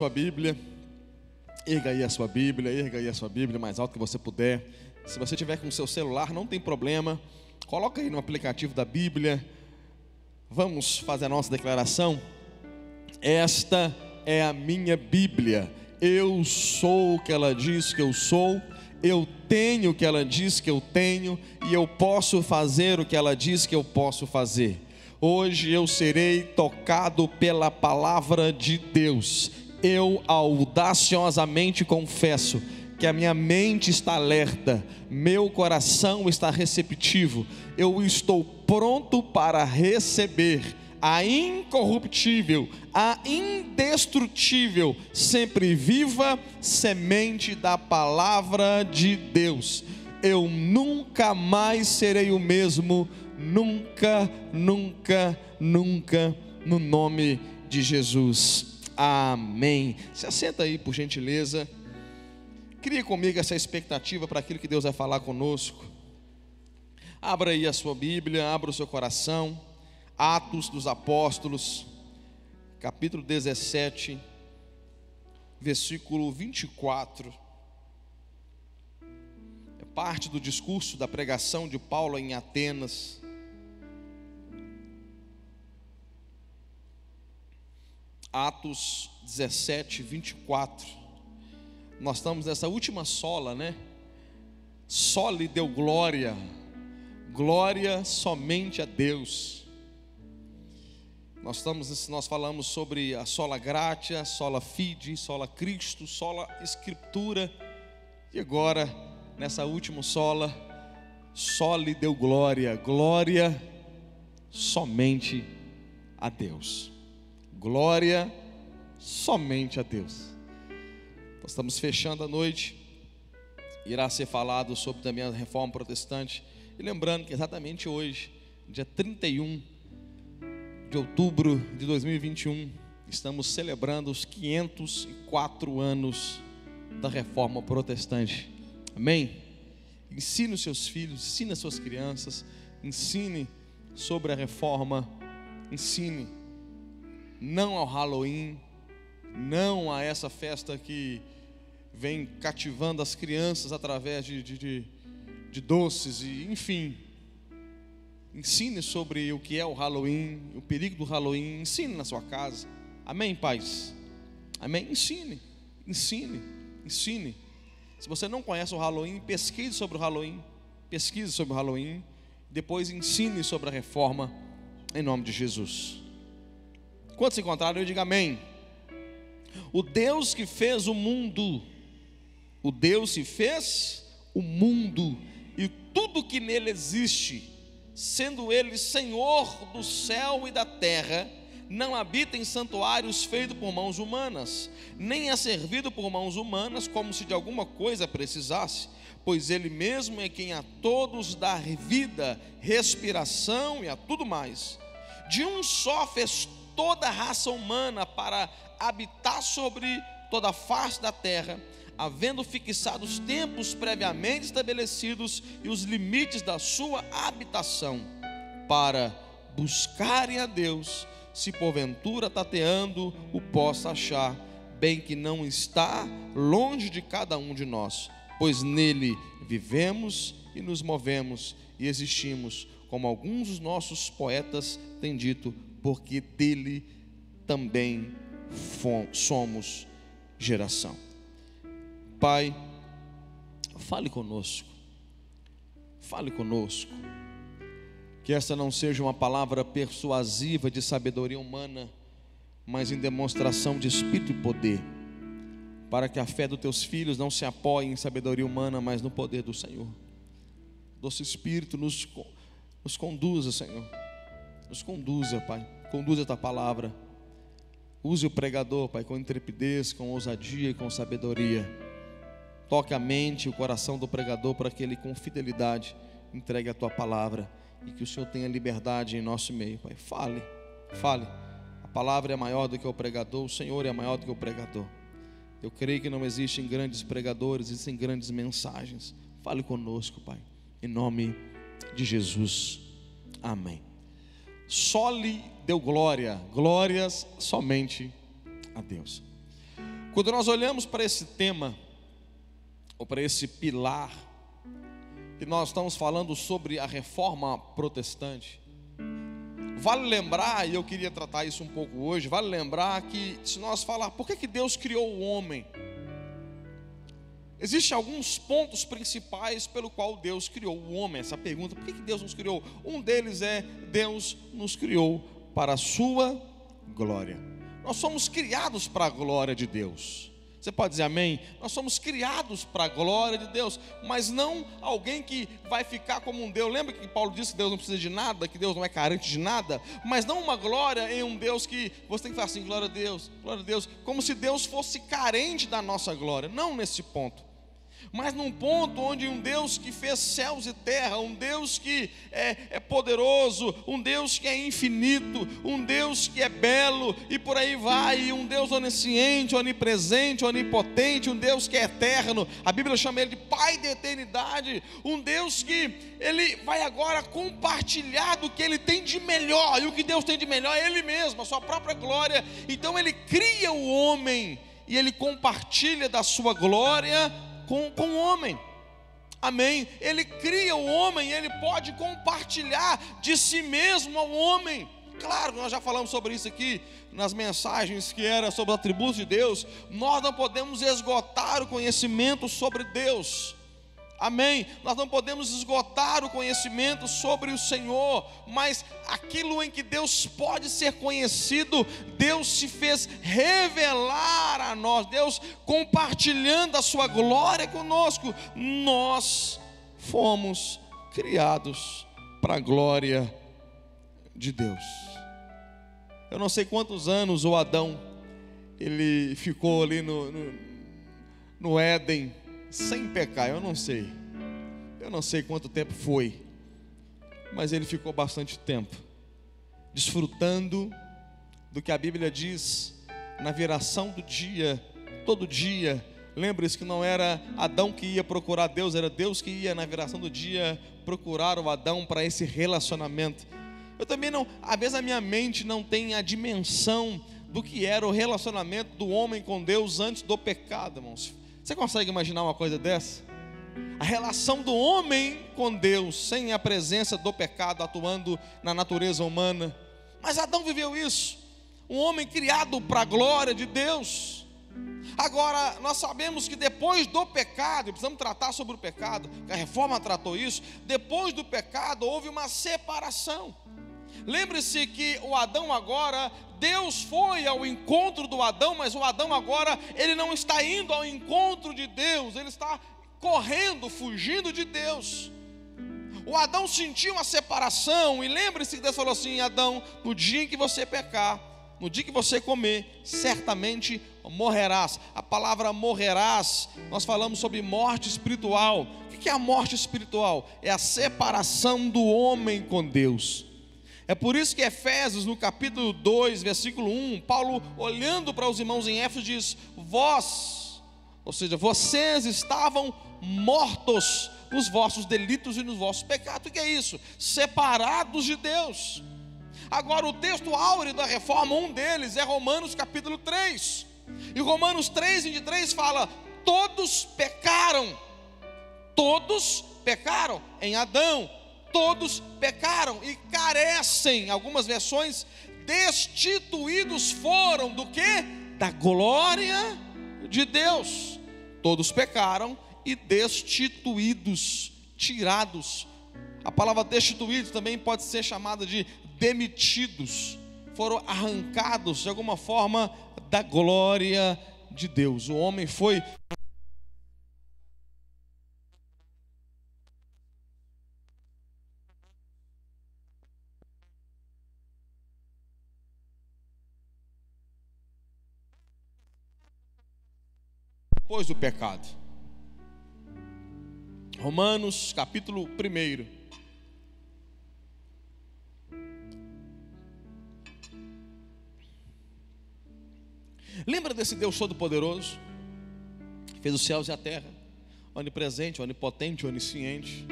Sua Bíblia, erga aí a sua Bíblia, erga aí a sua Bíblia mais alto que você puder. Se você tiver com o seu celular, não tem problema, coloca aí no aplicativo da Bíblia. Vamos fazer a nossa declaração. Esta é a minha Bíblia. Eu sou o que ela diz que eu sou, eu tenho o que ela diz que eu tenho, e eu posso fazer o que ela diz que eu posso fazer. Hoje eu serei tocado pela palavra de Deus. Eu audaciosamente confesso que a minha mente está alerta, meu coração está receptivo, eu estou pronto para receber a incorruptível, a indestrutível, sempre viva semente da palavra de Deus. Eu nunca mais serei o mesmo, nunca, nunca, nunca, no nome de Jesus. Amém. Se assenta aí, por gentileza. Crie comigo essa expectativa para aquilo que Deus vai falar conosco. Abra aí a sua Bíblia, abra o seu coração. Atos dos Apóstolos, capítulo 17, versículo 24. É parte do discurso da pregação de Paulo em Atenas. Atos 17, 24. Nós estamos nessa última sola, né? Só lhe deu glória, glória somente a Deus. Nós falamos sobre a sola gratia, sola fide, sola Cristo, sola Escritura. E agora, nessa última sola, só lhe deu glória, glória somente a Deus. Glória somente a Deus. Nós estamos fechando a noite. Irá ser falado sobre também a reforma protestante. E lembrando que exatamente hoje, dia 31 de outubro de 2021, estamos celebrando os 504 anos da reforma protestante. Amém? Ensine os seus filhos, ensine as suas crianças, ensine sobre a reforma, ensine não ao Halloween, não a essa festa que vem cativando as crianças através de doces, e enfim. Ensine sobre o que é o Halloween, o perigo do Halloween. Ensine na sua casa. Amém, pais? Amém? Ensine, ensine, ensine. Se você não conhece o Halloween, pesquise sobre o Halloween. Pesquise sobre o Halloween. Depois ensine sobre a reforma, em nome de Jesus. Quantos se encontraram, eu digo amém. O Deus que fez o mundo, o Deus que fez o mundo e tudo que nele existe, sendo ele Senhor do céu e da terra, não habita em santuários feitos por mãos humanas, nem é servido por mãos humanas como se de alguma coisa precisasse, pois ele mesmo é quem a todos dá vida, respiração e a tudo mais. De um só fez toda a raça humana para habitar sobre toda a face da terra, havendo fixado os tempos previamente estabelecidos e os limites da sua habitação, para buscarem a Deus, se porventura tateando o possa achar, bem que não está longe de cada um de nós, pois nele vivemos e nos movemos e existimos, como alguns dos nossos poetas têm dito, porque dele também somos geração. Pai, fale conosco, que esta não seja uma palavra persuasiva de sabedoria humana, mas em demonstração de espírito e poder, para que a fé dos teus filhos não se apoie em sabedoria humana, mas no poder do Senhor. Doce Espírito, nos conduza, Senhor, nos conduza, Pai, conduza a tua palavra. Use o pregador, Pai, com intrepidez, com ousadia e com sabedoria. Toque a mente e o coração do pregador para que ele com fidelidade entregue a tua palavra e que o Senhor tenha liberdade em nosso meio, Pai. Fale. A palavra é maior do que o pregador, o Senhor é maior do que o pregador. Eu creio que não existem grandes pregadores, existem grandes mensagens. Fale conosco, Pai, em nome de Jesus. Amém. Só lhe deu glória, glórias somente a Deus. Quando nós olhamos para esse tema, ou para esse pilar, que nós estamos falando sobre a reforma protestante, vale lembrar, e eu queria tratar isso um pouco hoje, vale lembrar que se nós falar, por que Deus criou o homem? Existem alguns pontos principais pelo qual Deus criou o homem. Essa pergunta, por que Deus nos criou? Um deles é, Deus nos criou para a sua glória. Nós somos criados para a glória de Deus. Você pode dizer amém? Nós somos criados para a glória de Deus, mas não alguém que vai ficar como um Deus. Lembra que Paulo disse que Deus não precisa de nada, que Deus não é carente de nada? Mas não uma glória em um Deus que você tem que falar assim, glória a Deus, como se Deus fosse carente da nossa glória. Não nesse ponto, mas num ponto onde um Deus que fez céus e terra, um Deus que é poderoso, um Deus que é infinito, um Deus que é belo, e por aí vai, um Deus onisciente, onipresente, onipotente, um Deus que é eterno, a Bíblia chama ele de Pai da eternidade, um Deus que ele vai agora compartilhar do que ele tem de melhor, e o que Deus tem de melhor é ele mesmo, a sua própria glória. Então ele cria o homem, e ele compartilha da sua glória com o homem, amém? Ele cria o homem e ele pode compartilhar de si mesmo ao homem. Claro, nós já falamos sobre isso aqui nas mensagens que era sobre os atributos de Deus. Nós não podemos esgotar o conhecimento sobre Deus, amém? Nós não podemos esgotar o conhecimento sobre o Senhor, mas aquilo em que Deus pode ser conhecido, Deus se fez revelar a nós, Deus compartilhando a sua glória conosco. Nós fomos criados para a glória de Deus. Eu não sei quantos anos o Adão ele ficou ali no Éden sem pecar, eu não sei quanto tempo foi, mas ele ficou bastante tempo desfrutando do que a Bíblia diz na viração do dia, todo dia. Lembre-se que não era Adão que ia procurar Deus, era Deus que ia na viração do dia procurar o Adão para esse relacionamento. Eu também não, às vezes a minha mente não tem a dimensão do que era o relacionamento do homem com Deus antes do pecado, irmãos. Você consegue imaginar uma coisa dessa? A relação do homem com Deus, sem a presença do pecado atuando na natureza humana. Mas Adão viveu isso, um homem criado para a glória de Deus. Agora, nós sabemos que depois do pecado, e precisamos tratar sobre o pecado, que a reforma tratou isso, depois do pecado houve uma separação. Lembre-se que o Adão agora, Deus foi ao encontro do Adão, mas o Adão agora, ele não está indo ao encontro de Deus, ele está correndo, fugindo de Deus. O Adão sentiu uma separação, e lembre-se que Deus falou assim: Adão, no dia em que você pecar, no dia que você comer, certamente morrerás. A palavra morrerás, nós falamos sobre morte espiritual. O que é a morte espiritual? É a separação do homem com Deus. É por isso que Efésios, no capítulo 2, versículo 1, Paulo, olhando para os irmãos em Éfeso, diz: vós, ou seja, vocês estavam mortos nos vossos delitos e nos vossos pecados. O que é isso? Separados de Deus. Agora, o texto áureo da reforma, um deles é Romanos capítulo 3. E Romanos 3:23 fala: todos pecaram em Adão. Todos pecaram e carecem, algumas versões, destituídos foram do quê? Da glória de Deus. Todos pecaram e destituídos, tirados. A palavra destituídos também pode ser chamada de demitidos. Foram arrancados de alguma forma da glória de Deus. O homem foi depois do pecado. Romanos capítulo 1. Lembra desse Deus Todo-Poderoso, que fez os céus e a terra, onipresente, onipotente, onisciente.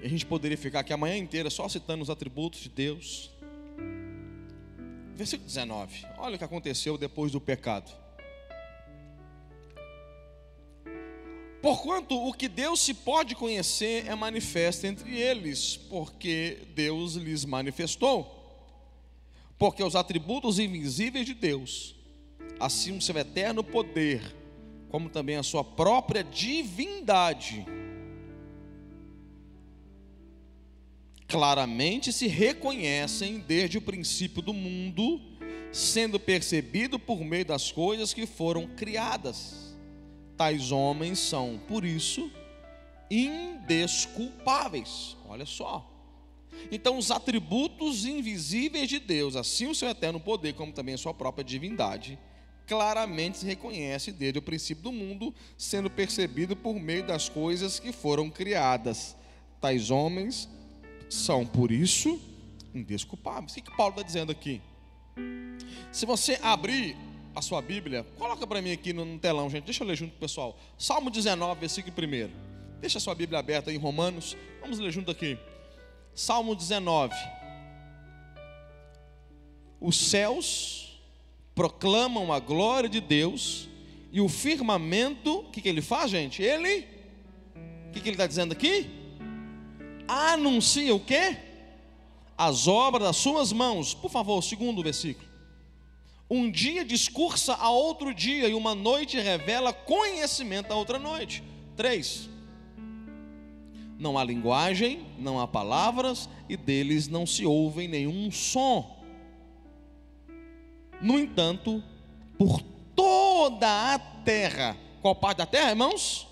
E a gente poderia ficar aqui a manhã inteira só citando os atributos de Deus. Versículo 19, olha o que aconteceu depois do pecado. porquanto o que Deus se pode conhecer é manifesto entre eles, porque Deus lhes manifestou. Porque os atributos invisíveis de Deus, assim o seu eterno poder, como também a sua própria divindade, claramente se reconhecem desde o princípio do mundo, sendo percebido por meio das coisas que foram criadas. Tais homens são, por isso, indesculpáveis. Olha só. Então, os atributos invisíveis de Deus, assim o seu eterno poder, como também a sua própria divindade, claramente se reconhece desde o princípio do mundo, sendo percebido por meio das coisas que foram criadas. Tais homens são, por isso, indesculpáveis. O que Paulo está dizendo aqui? Se você abrir a sua Bíblia, coloca para mim aqui no telão, gente, deixa eu ler junto com o pessoal. Salmo 19, versículo 1. Deixa a sua Bíblia aberta em Romanos, vamos ler junto aqui. Salmo 19. Os céus proclamam a glória de Deus, e o firmamento, o que ele faz, gente? O que ele está dizendo aqui? Anuncia o quê? As obras das suas mãos. Por favor, segundo versículo. Um dia discursa a outro dia, e uma noite revela conhecimento a outra noite. 3. Não há linguagem, não há palavras, e deles não se ouve nenhum som. No entanto, por toda a terra, qual parte da terra, irmãos?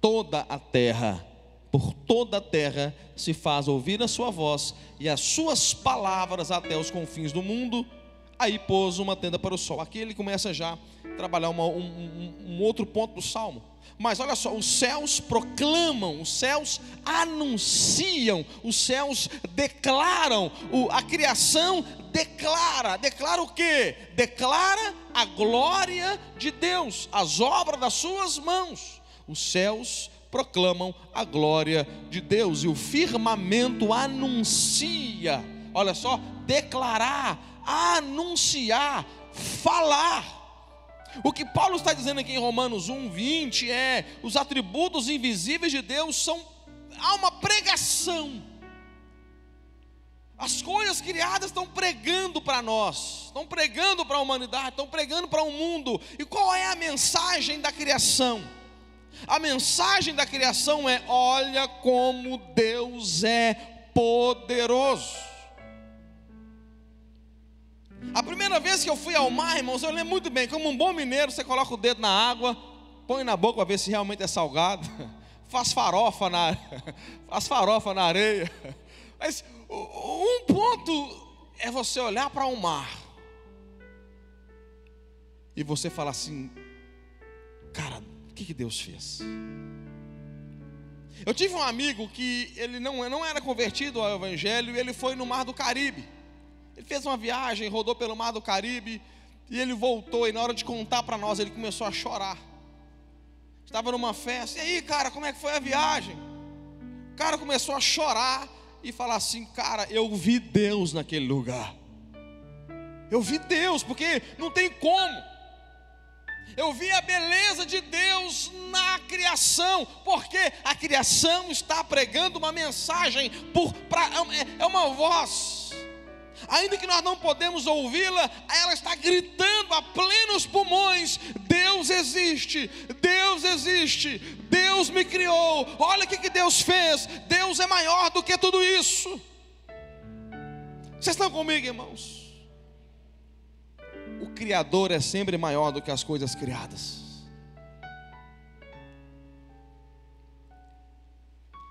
Toda a terra, por toda a terra se faz ouvir a sua voz, e as suas palavras até os confins do mundo. Aí pôs uma tenda para o sol. Aqui ele começa já a trabalhar um outro ponto do Salmo. Mas olha só, os céus proclamam, os céus anunciam, os céus declaram, a criação declara o quê? Declara a glória de Deus, as obras das suas mãos. Os céus proclamam a glória de Deus, e o firmamento anuncia, olha só, declarar, anunciar, falar. O que Paulo está dizendo aqui em Romanos 1:20 é: os atributos invisíveis de Deus há uma pregação. As coisas criadas estão pregando para nós, estão pregando para a humanidade, estão pregando para o mundo. E qual é a mensagem da criação? A mensagem da criação é: olha como Deus é poderoso. A primeira vez que eu fui ao mar, irmãos, eu lembro muito bem. Como um bom mineiro, você coloca o dedo na água, põe na boca para ver se realmente é salgado, faz farofa na areia. Mas um ponto é você olhar para o mar e você falar assim: cara, o que Deus fez? Eu tive um amigo que ele não era convertido ao Evangelho, e ele foi no Mar do Caribe. Ele fez uma viagem, rodou pelo Mar do Caribe, e ele voltou, e na hora de contar para nós, ele começou a chorar. Estava numa festa: e aí, cara, como é que foi a viagem? O cara começou a chorar e falar assim: cara, eu vi Deus naquele lugar. Eu vi Deus, porque não tem como. Eu vi a beleza de Deus na criação, porque a criação está pregando uma mensagem, é uma voz. Ainda que nós não podemos ouvi-la, ela está gritando a plenos pulmões: Deus existe, Deus existe, Deus me criou, olha o que Deus fez, Deus é maior do que tudo isso. Vocês estão comigo, irmãos? O Criador é sempre maior do que as coisas criadas.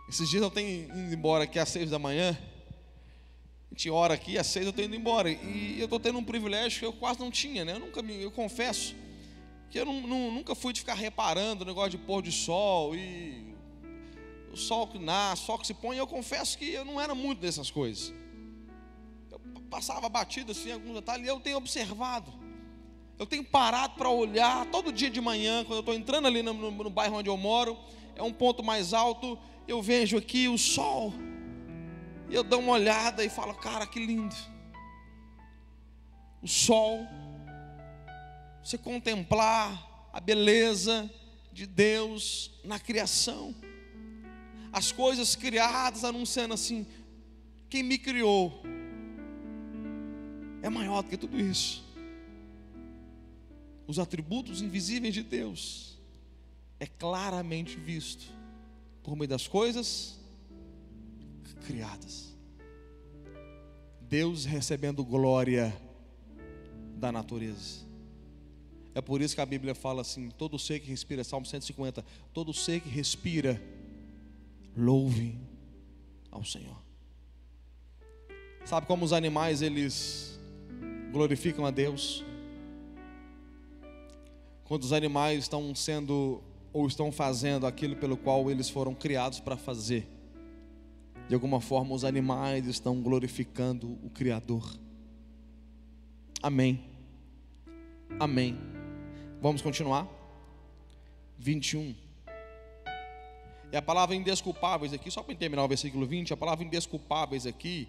Esses dias eu tenho ido embora aqui às 6 da manhã. A gente ora aqui, às 6 eu estou indo embora. E eu estou tendo um privilégio que eu quase não tinha, né? Eu confesso que eu nunca fui de ficar reparando o negócio de pôr de sol, e o sol que nasce, o sol que se põe. Eu confesso que eu não era muito dessas coisas. Eu passava batido assim, alguns detalhes, e eu tenho observado. Eu tenho parado para olhar todo dia de manhã, quando eu estou entrando ali no bairro onde eu moro, é um ponto mais alto, eu vejo aqui o sol. E eu dou uma olhada e falo: cara, que lindo. O sol, você contemplar a beleza de Deus na criação. As coisas criadas anunciando assim: quem me criou é maior do que tudo isso. Os atributos invisíveis de Deus é claramente visto por meio das coisas criadas. Deus recebendo glória da natureza. É por isso que a Bíblia fala assim: todo ser que respira, Salmo 150, todo ser que respira, louve ao Senhor. Sabe como os animais, eles glorificam a Deus? Quando os animais estão sendo ou estão fazendo aquilo pelo qual eles foram criados para fazer, de alguma forma os animais estão glorificando o Criador. Amém. Amém. Vamos continuar. 21. E a palavra indesculpáveis aqui, só para terminar o versículo 20, a palavra indesculpáveis aqui,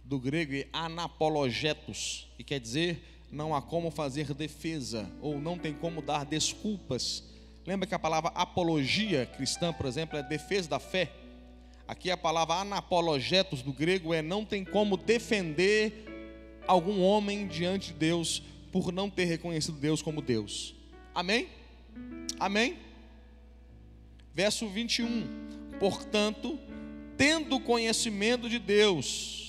do grego é anapologetos, que quer dizer não há como fazer defesa, ou não tem como dar desculpas. Lembra que a palavra apologia cristã, por exemplo, é defesa da fé. Aqui a palavra anapologetos do grego é não tem como defender algum homem diante de Deus por não ter reconhecido Deus como Deus. Amém? Amém? Verso 21. Portanto, tendo conhecimento de Deus,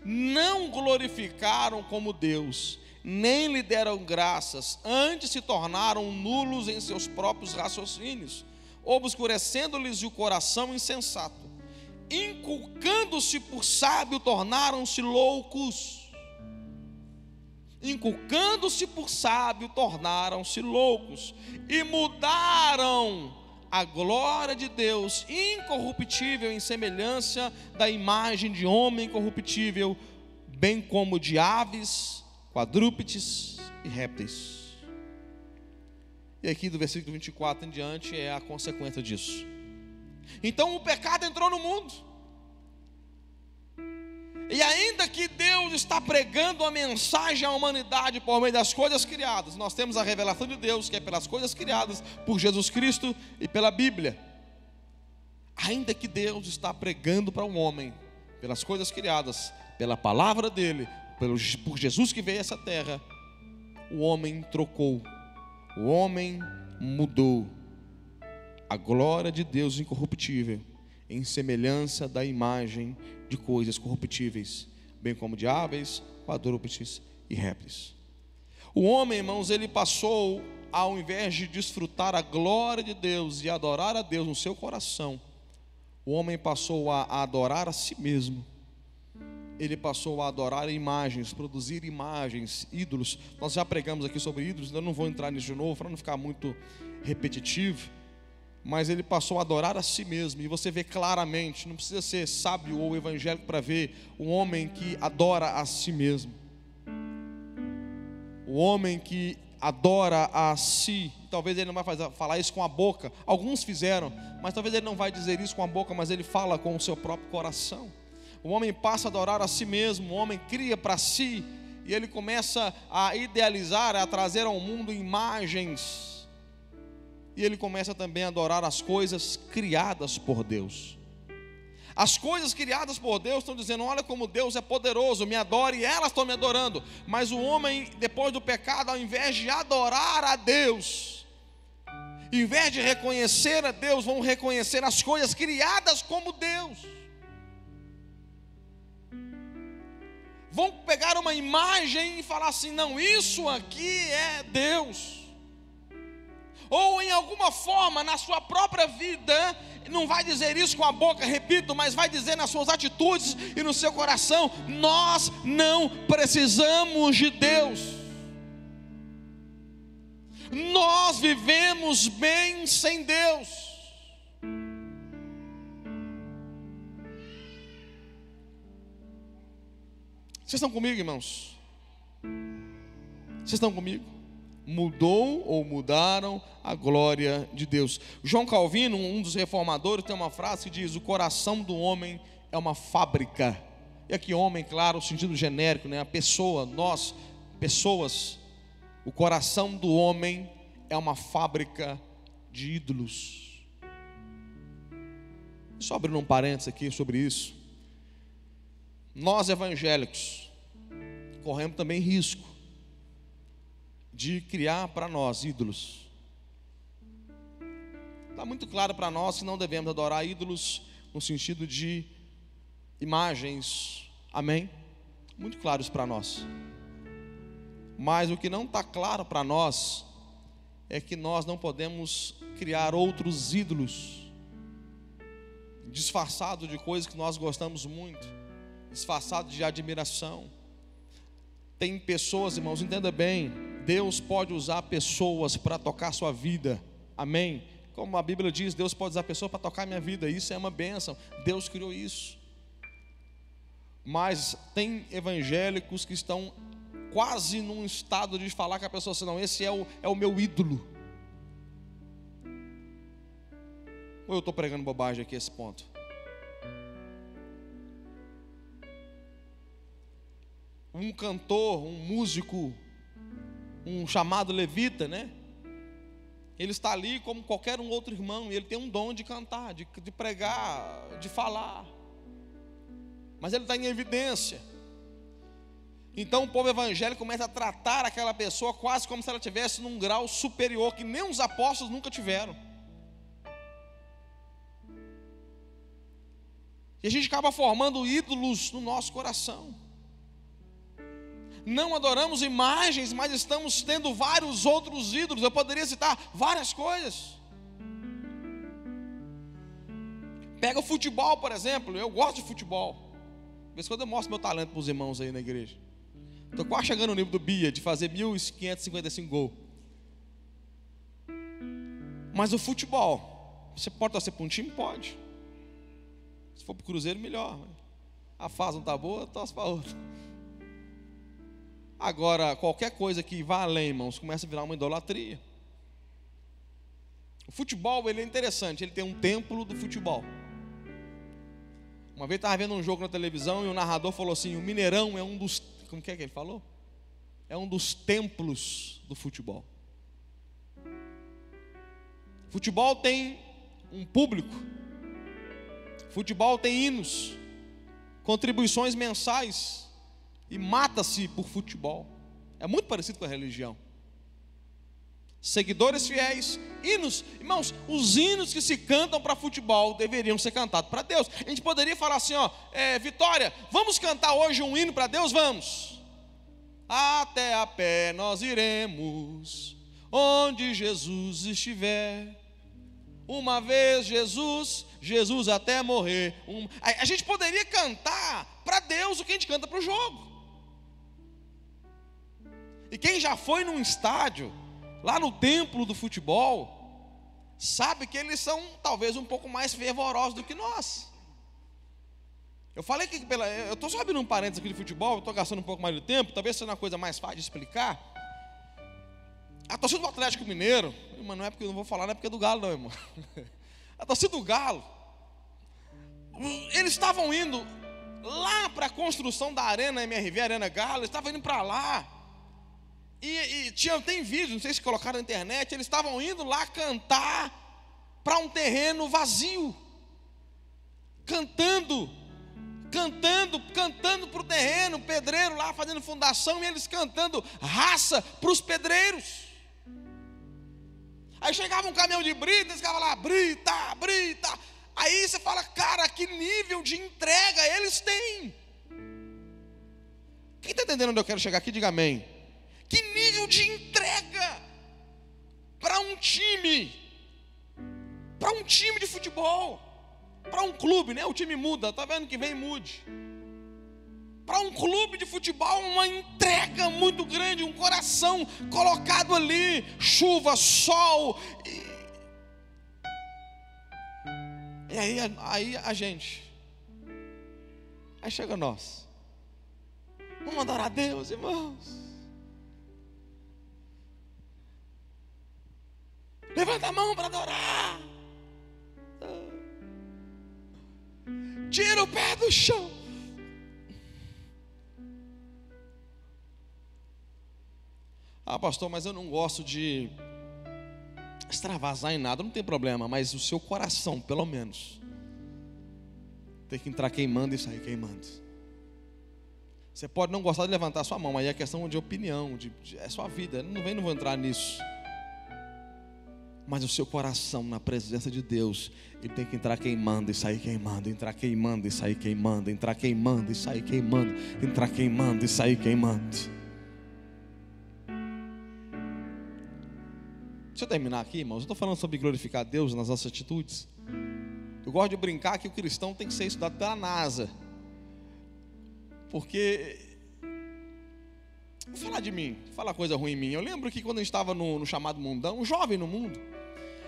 não glorificaram como Deus, nem lhe deram graças, antes se tornaram nulos em seus próprios raciocínios, obscurecendo-lhes o coração insensato, inculcando-se por sábio, tornaram-se loucos. Inculcando-se por sábio, tornaram-se loucos, e mudaram a glória de Deus incorruptível em semelhança da imagem de homem corruptível, bem como de aves, quadrúpedes e répteis. E aqui do versículo 24 em diante é a consequência disso. Então o pecado entrou no mundo, e ainda que Deus está pregando a mensagem à humanidade por meio das coisas criadas, nós temos a revelação de Deus, que é pelas coisas criadas, por Jesus Cristo e pela Bíblia. Ainda que Deus está pregando para o homem, pelas coisas criadas, pela palavra dele, por Jesus que veio a essa terra, o homem trocou, o homem mudou a glória de Deus incorruptível em semelhança da imagem de coisas corruptíveis, bem como de aves, quadrúpedes e répteis. O homem, irmãos, ele passou, ao invés de desfrutar a glória de Deus e adorar a Deus no seu coração, o homem passou a adorar a si mesmo. Ele passou a adorar imagens, produzir imagens, ídolos. Nós já pregamos aqui sobre ídolos, eu não vou entrar nisso de novo para não ficar muito repetitivo. Mas ele passou a adorar a si mesmo. E você vê claramente, não precisa ser sábio ou evangélico para ver um homem que adora a si mesmo. O homem que adora a si, talvez ele não vai falar isso com a boca. Alguns fizeram, mas talvez ele não vai dizer isso com a boca, mas ele fala com o seu próprio coração. O homem passa a adorar a si mesmo, o homem cria para si, e ele começa a idealizar, a trazer ao mundo imagens. E ele começa também a adorar as coisas criadas por Deus. As coisas criadas por Deus estão dizendo: olha como Deus é poderoso, me adore, e elas estão me adorando. Mas o homem, depois do pecado, ao invés de adorar a Deus, em vez de reconhecer a Deus, vão reconhecer as coisas criadas como Deus. Vão pegar uma imagem e falar assim: não, isso aqui é Deus. Ou em alguma forma na sua própria vida, não vai dizer isso com a boca, repito, mas vai dizer nas suas atitudes e no seu coração: nós não precisamos de Deus, nós vivemos bem sem Deus. Vocês estão comigo, irmãos? Vocês estão comigo? Mudou ou mudaram a glória de Deus. João Calvino, um dos reformadores, tem uma frase que diz: o coração do homem é uma fábrica. E aqui homem, claro, o sentido genérico, né? A pessoa, nós, pessoas, O coração do homem é uma fábrica de ídolos. Só abrindo um parênteses aqui sobre isso. Nós evangélicos corremos também risco de criar para nós ídolos. Está muito claro para nós que não devemos adorar ídolos no sentido de imagens, amém? Muito claro isso para nós. Mas o que não está claro para nós é que nós não podemos criar outros ídolos disfarçados de coisas que nós gostamos muito, disfarçados de admiração. Tem pessoas, irmãos, entenda bem, Deus pode usar pessoas para tocar sua vida, amém? Como a Bíblia diz, Deus pode usar pessoas para tocar minha vida, isso é uma bênção, Deus criou isso. Mas tem evangélicos que estão quase num estado de falar com a pessoa assim, não, esse é o meu ídolo. Ou eu estou pregando bobagem aqui esse ponto? Um cantor, um músico, um chamado levita, né? Ele está ali como qualquer um outro irmão, e ele tem um dom de cantar, de pregar, de falar. Mas ele está em evidência. Então o povo evangélico começa a tratar aquela pessoa quase como se ela estivesse num grau superior, que nem os apóstolos nunca tiveram. E a gente acaba formando ídolos no nosso coração. Não adoramos imagens, mas estamos tendo vários outros ídolos. Eu poderia citar várias coisas. Pega o futebol, por exemplo. Eu gosto de futebol. De vez em quando eu mostro meu talento para os irmãos aí na igreja. Estou quase chegando no nível do Bia, de fazer 1.555 gols. Mas o futebol, você pode torcer para um time? Pode. Se for para o Cruzeiro, melhor. A fase não está boa, torce para outra. Agora, qualquer coisa que vá além, irmãos, começa a virar uma idolatria. O futebol, ele é interessante, ele tem um templo do futebol. Uma vez eu estava vendo um jogo na televisão e o narrador falou assim, o Mineirão é um dos, como que ele falou? É um dos templos do futebol. Futebol tem um público. Futebol tem hinos, contribuições mensais. E mata-se por futebol. É muito parecido com a religião. Seguidores fiéis, hinos. Irmãos, os hinos que se cantam para futebol deveriam ser cantados para Deus. A gente poderia falar assim, Vitória, vamos cantar hoje um hino para Deus? Vamos. Até a pé nós iremos, onde Jesus estiver. Uma vez Jesus até morrer. A gente poderia cantar para Deus o que a gente canta para o jogo. E quem já foi num estádio, lá no templo do futebol, sabe que eles são talvez um pouco mais fervorosos do que nós. Eu falei que eu estou só abrindo um parênteses aqui de futebol, eu estou gastando um pouco mais de tempo, talvez seja uma coisa mais fácil de explicar. A torcida do Atlético Mineiro, irmão, não é porque eu não vou falar, não é porque é do Galo não, irmão. A torcida do Galo, eles estavam indo lá para a construção da Arena MRV, Arena Galo, eles estavam indo para lá. E tem vídeo, não sei se colocaram na internet, eles estavam indo lá cantar para um terreno vazio. Cantando para o terreno, pedreiro lá fazendo fundação, e eles cantando raça para os pedreiros. Aí chegava um caminhão de brita, eles ficavam lá, brita. Aí você fala, cara, que nível de entrega eles têm. Quem está entendendo onde eu quero chegar aqui, diga amém. Que nível de entrega para um time de futebol, para um clube, né? O time muda, está vendo que vem mude. Para um clube de futebol, uma entrega muito grande, um coração colocado ali, chuva, sol. E aí a gente, aí chega nós, vamos adorar a Deus, irmãos. Levanta a mão para adorar. Tira o pé do chão. Ah, pastor, mas eu não gosto de extravasar em nada. Não tem problema, mas o seu coração, pelo menos, tem que entrar queimando e sair queimando. Você pode não gostar de levantar a sua mão, aí é questão de opinião, é sua vida. Não vou entrar nisso. Mas o seu coração na presença de Deus, ele tem que entrar queimando e sair queimando, entrar queimando e sair queimando, entrar queimando e sair queimando, entrar queimando e sair queimando. Deixa eu terminar aqui, irmãos. Eu estou falando sobre glorificar a Deus nas nossas atitudes. Eu gosto de brincar que o cristão tem que ser estudado pela NASA. Porque, vou falar de mim, falar coisa ruim em mim. Eu lembro que quando a gente estava no chamado mundão, um jovem no mundo,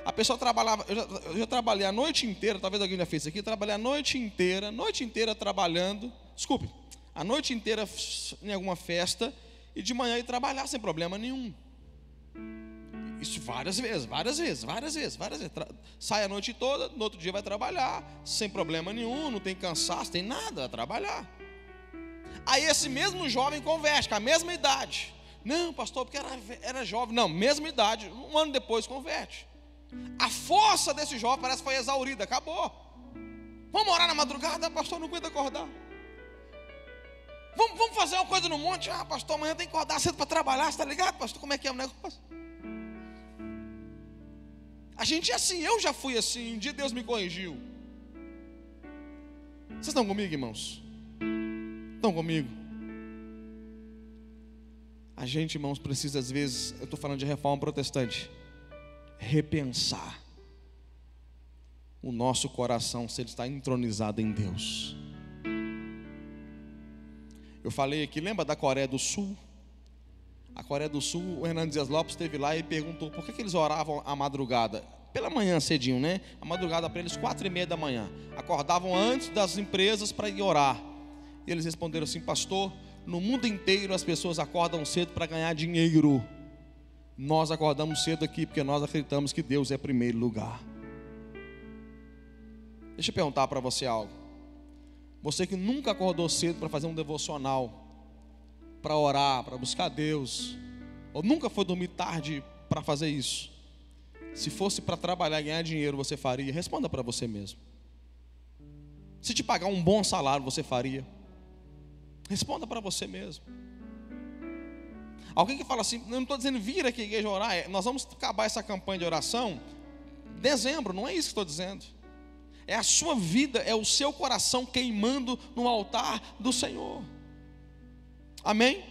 a pessoa trabalhava, eu já trabalhei a noite inteira, talvez alguém já fez isso aqui, eu trabalhei a noite inteira trabalhando, desculpe, a noite inteira em alguma festa, e de manhã ir trabalhar sem problema nenhum. Isso várias vezes. Sai a noite toda, no outro dia vai trabalhar, sem problema nenhum, não tem cansaço, tem nada, vai trabalhar. Aí esse mesmo jovem converte, com a mesma idade. Não, pastor, porque era jovem. Não, mesma idade, um ano depois converte. A força desse jovem parece que foi exaurida, acabou. Vamos orar na madrugada, pastor, não aguento acordar. Vamos fazer uma coisa no monte. Ah, pastor, amanhã tem que acordar cedo para trabalhar, você está ligado, pastor? Como é que é o negócio? A gente é assim, eu já fui assim, um dia Deus me corrigiu. Vocês estão comigo, irmãos? Estão comigo? A gente, irmãos, precisa às vezes, eu estou falando de reforma protestante, repensar o nosso coração, se ele está entronizado em Deus. Eu falei aqui, lembra da Coreia do Sul? A Coreia do Sul, o Hernando Dias Lopes esteve lá e perguntou por que eles oravam à madrugada. Pela manhã cedinho, né? A madrugada para eles 4:30 da manhã. Acordavam antes das empresas para ir orar. E eles responderam assim: pastor, no mundo inteiro as pessoas acordam cedo para ganhar dinheiro. Nós acordamos cedo aqui porque nós acreditamos que Deus é primeiro lugar. Deixa eu perguntar para você algo. Você que nunca acordou cedo para fazer um devocional, para orar, para buscar Deus, ou nunca foi dormir tarde para fazer isso, se fosse para trabalhar e ganhar dinheiro, você faria? Responda para você mesmo. Se te pagar um bom salário, você faria? Responda para você mesmo. Alguém que fala assim: eu não estou dizendo vir aqui à igreja orar, nós vamos acabar essa campanha de oração em dezembro, não é isso que estou dizendo. É a sua vida, é o seu coração queimando no altar do Senhor. Amém?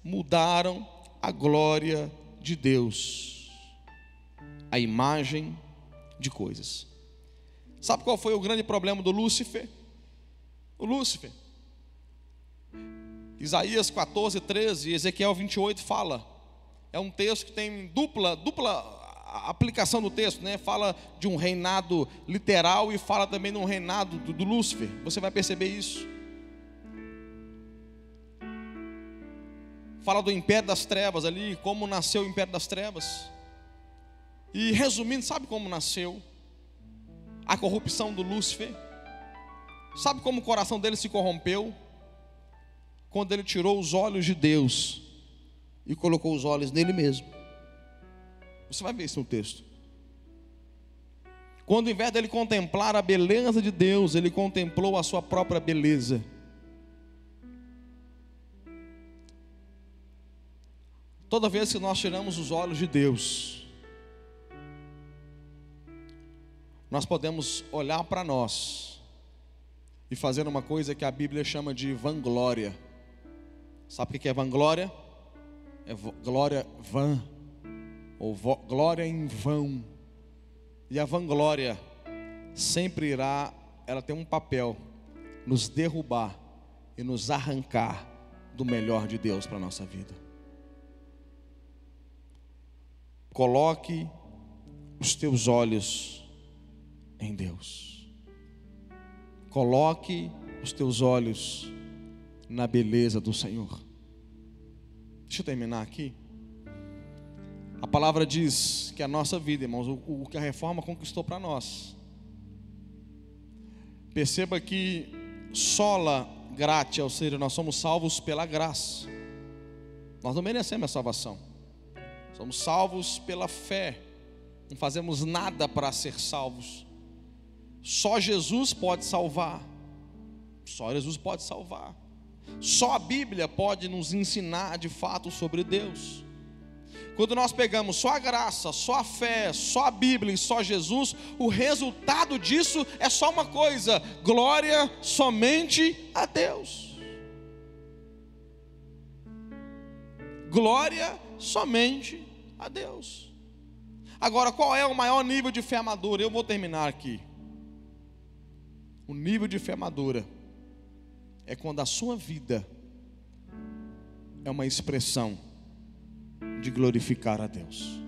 Mudaram a glória de Deus, a imagem de coisas. Sabe qual foi o grande problema do Lúcifer? O Lúcifer, Isaías 14:13 e Ezequiel 28 fala. É um texto que tem dupla aplicação do texto, né? Fala de um reinado literal e fala também de um reinado do Lúcifer. Você vai perceber isso. Fala do império das trevas ali, como nasceu o império das trevas. E resumindo, sabe como nasceu a corrupção do Lúcifer? Sabe como o coração dele se corrompeu? Quando ele tirou os olhos de Deus e colocou os olhos nele mesmo. Você vai ver isso no texto. Quando ao invés dele contemplar a beleza de Deus, ele contemplou a sua própria beleza. Toda vez que nós tiramos os olhos de Deus, nós podemos olhar para nós e fazer uma coisa que a Bíblia chama de vanglória. Sabe o que é vanglória? É glória vã, ou glória em vão. E a vanglória sempre ela tem um papel: nos derrubar e nos arrancar do melhor de Deus para a nossa vida. Coloque os teus olhos em Deus. Coloque os teus olhos na beleza do Senhor. Deixa eu terminar aqui. A palavra diz que a nossa vida, irmãos, o que a reforma conquistou para nós. Perceba que sola gratia, ou seja, nós somos salvos pela graça. Nós não merecemos a salvação. Somos salvos pela fé. Não fazemos nada para ser salvos. Só Jesus pode salvar. Só Jesus pode salvar. Só a Bíblia pode nos ensinar de fato sobre Deus. Quando nós pegamos só a graça, só a fé, só a Bíblia e só Jesus, o resultado disso é só uma coisa: glória somente a Deus. Glória somente a Deus. Agora, qual é o maior nível de fé madura? Eu vou terminar aqui. O nível de fé madura é quando a sua vida é uma expressão de glorificar a Deus.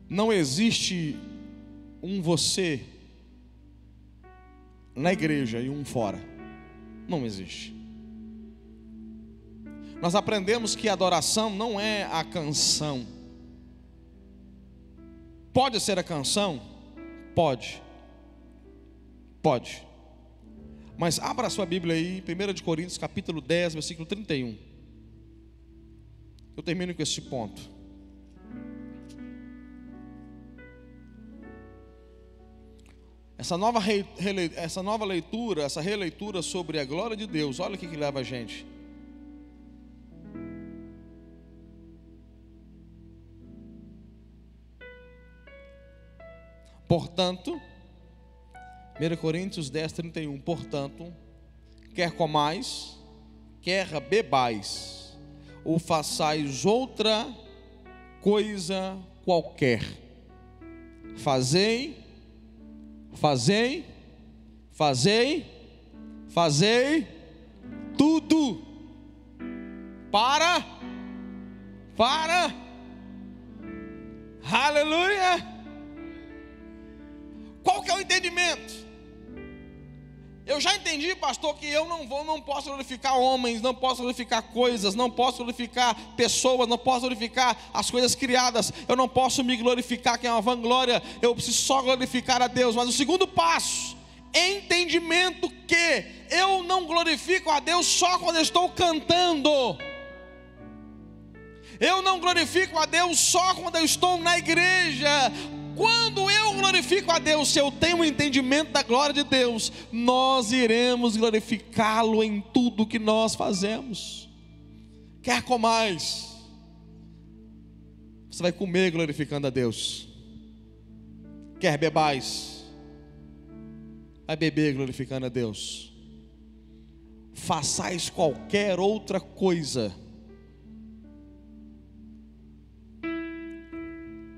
Não existe um você na igreja e um fora. Não existe. Nós aprendemos que a adoração não é a canção. Pode ser a canção? Pode. Pode. Mas abra a sua Bíblia aí, 1 Coríntios capítulo 10, versículo 31. Eu termino com esse ponto. Essa nova leitura, essa releitura sobre a glória de Deus, olha o que leva a gente. Portanto, 1 Coríntios 10, 31. Portanto, quer comais, quer bebais, ou façais outra coisa qualquer, fazei tudo para aleluia. Qual que é o entendimento? Eu já entendi, pastor, que eu não posso glorificar homens, não posso glorificar coisas, não posso glorificar pessoas, não posso glorificar as coisas criadas, eu não posso me glorificar, que é uma vanglória, eu preciso só glorificar a Deus. Mas o segundo passo, entendimento que eu não glorifico a Deus só quando eu estou cantando. Eu não glorifico a Deus só quando eu estou na igreja. Quando eu glorifico a Deus, se eu tenho um entendimento da glória de Deus, nós iremos glorificá-lo em tudo que nós fazemos. Quer comais, você vai comer glorificando a Deus. Quer bebais, vai beber glorificando a Deus. Façais qualquer outra coisa.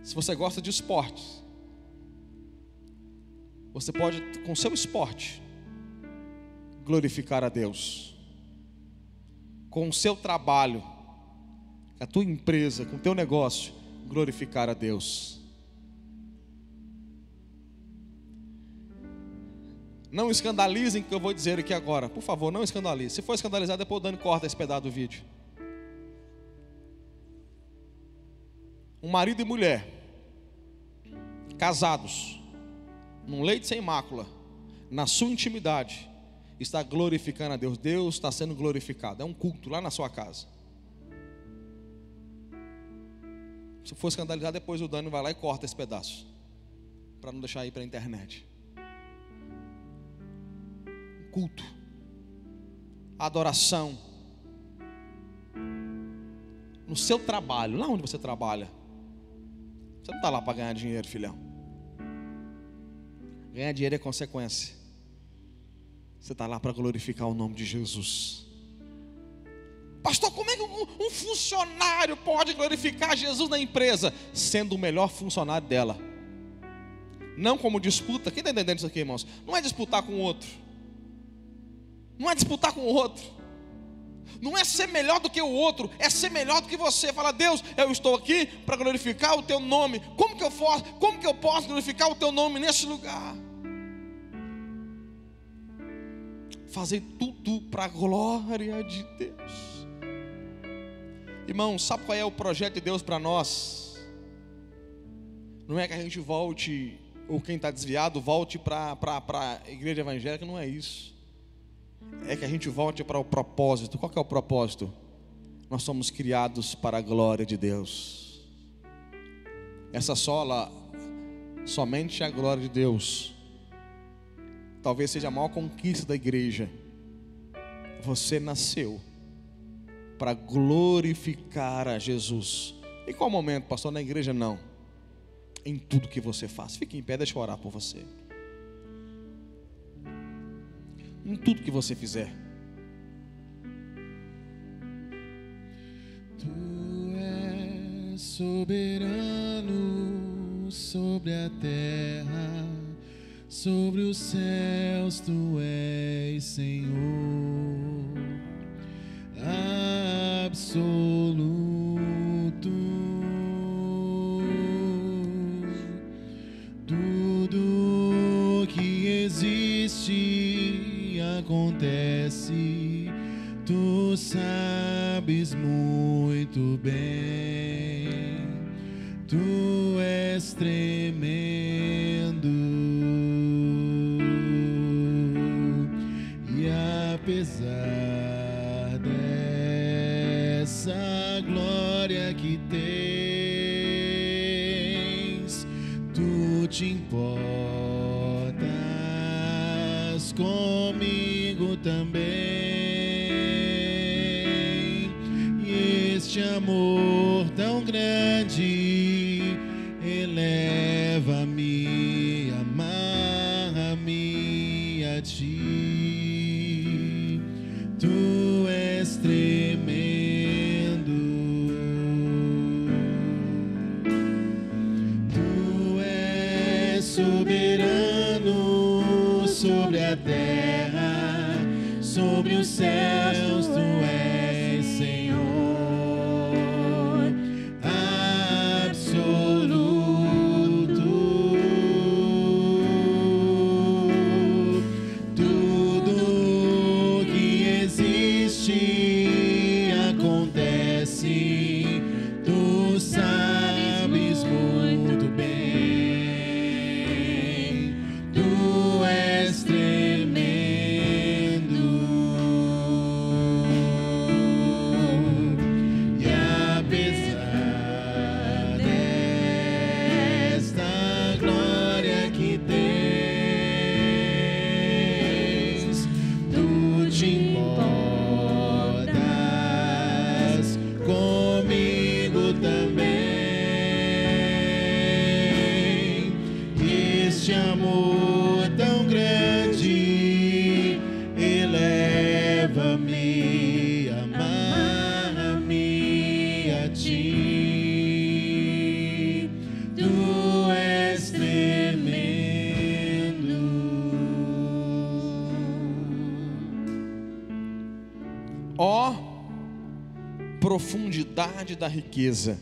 Se você gosta de esportes, você pode, com seu esporte, glorificar a Deus. Com o seu trabalho, com a tua empresa, com o teu negócio, glorificar a Deus. Não escandalizem o que eu vou dizer aqui agora. Por favor, não escandalize. Se for escandalizar, depois o Dani corta esse pedaço do vídeo. Um marido e mulher, casados, num leito sem mácula, na sua intimidade, está glorificando a Deus. Deus está sendo glorificado. É um culto lá na sua casa. Se for escandalizar, depois o Dani vai lá e corta esse pedaço, para não deixar aí para a internet. Culto, adoração, no seu trabalho, lá onde você trabalha. Você não está lá para ganhar dinheiro, filhão. Ganhar dinheiro é consequência. Você está lá para glorificar o nome de Jesus. Pastor, como é que um funcionário pode glorificar Jesus na empresa? Sendo o melhor funcionário dela. Não como disputa. Quem está entendendo isso aqui, irmãos? Não é disputar com o outro. Não é disputar com o outro. Não é ser melhor do que o outro, é ser melhor do que você. Fala: Deus, eu estou aqui para glorificar o teu nome. Como que eu posso glorificar o teu nome nesse lugar? Fazer tudo para a glória de Deus. Irmão, sabe qual é o projeto de Deus para nós? Não é que a gente volte, ou quem está desviado volte para a igreja evangélica, não é isso. É que a gente volte para o propósito. Qual que é o propósito? nós somos criados para a glória de Deus. Essa sola, somente a glória de Deus, talvez seja a maior conquista da igreja. Você nasceu para glorificar a Jesus. Em qual momento, pastor? Na igreja não. Em tudo que você faz. Fique em pé, deixa eu orar por você. Em tudo que você fizer. Tu és soberano sobre a terra, sobre os céus tu és Senhor, absoluto. Tudo que existe acontece, tu sabes muito bem, tu és tremendo. E apesar dessa glória que tens, tu te importas comigo também. E este amor tão grande eleva-me, amarra-me a ti. Tu és tremendo. Tu és soberano sobre a terra, sobre os céus tu és Senhor, absoluto. Tudo que existe acontece, tu sabes muito bem, tu és tremendo. E apesar desta glória que tens, tu te importas comigo também. Este amor tão grande eleva-me, amarra-me a ti. Tu és tremendo. Ó profundidade da riqueza,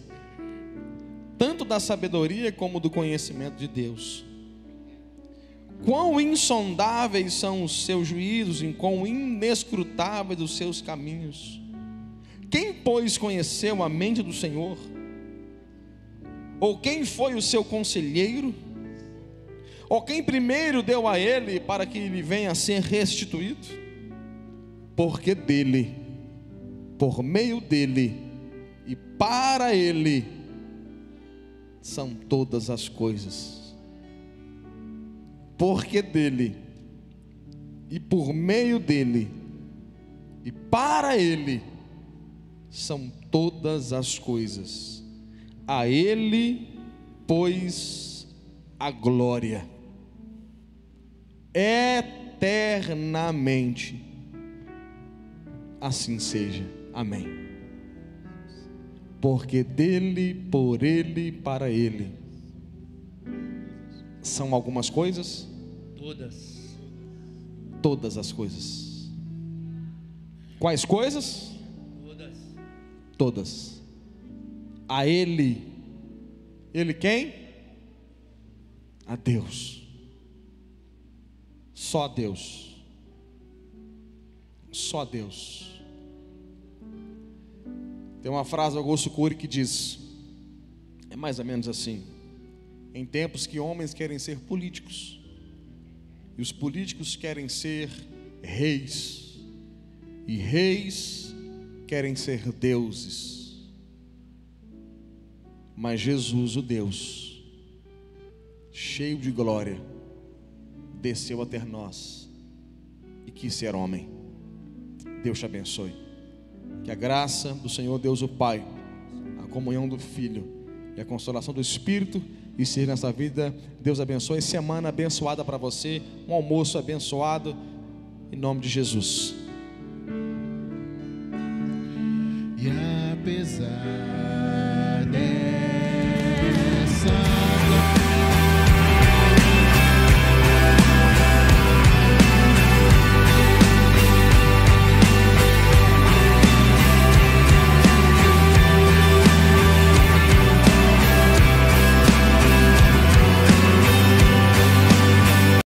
tanto da sabedoria como do conhecimento de Deus. Quão insondáveis são os seus juízos, e quão inescrutáveis os seus caminhos. Quem, pois, conheceu a mente do Senhor? Ou quem foi o seu conselheiro? Ou quem primeiro deu a ele para que lhe venha a ser restituído? Porque dele, por meio dele e para ele são todas as coisas. Porque dele e por meio dele e para ele são todas as coisas. A ele, pois, a glória eternamente. Assim seja. Amém. Porque dele, por ele, para ele são algumas coisas? Todas. Todas as coisas. Quais coisas? Todas. Todas. A ele. Ele quem? A Deus. Só a Deus. Só a Deus. Tem uma frase do Augusto Cury que diz, é mais ou menos assim: em tempos que homens querem ser políticos e os políticos querem ser reis, e reis querem ser deuses, mas Jesus, o Deus cheio de glória, desceu até nós e quis ser homem. Deus te abençoe. Que a graça do Senhor Deus o Pai, a comunhão do Filho e a consolação do Espírito esteja nessa vida. Deus abençoe. Semana abençoada para você, um almoço abençoado, em nome de Jesus. E apesar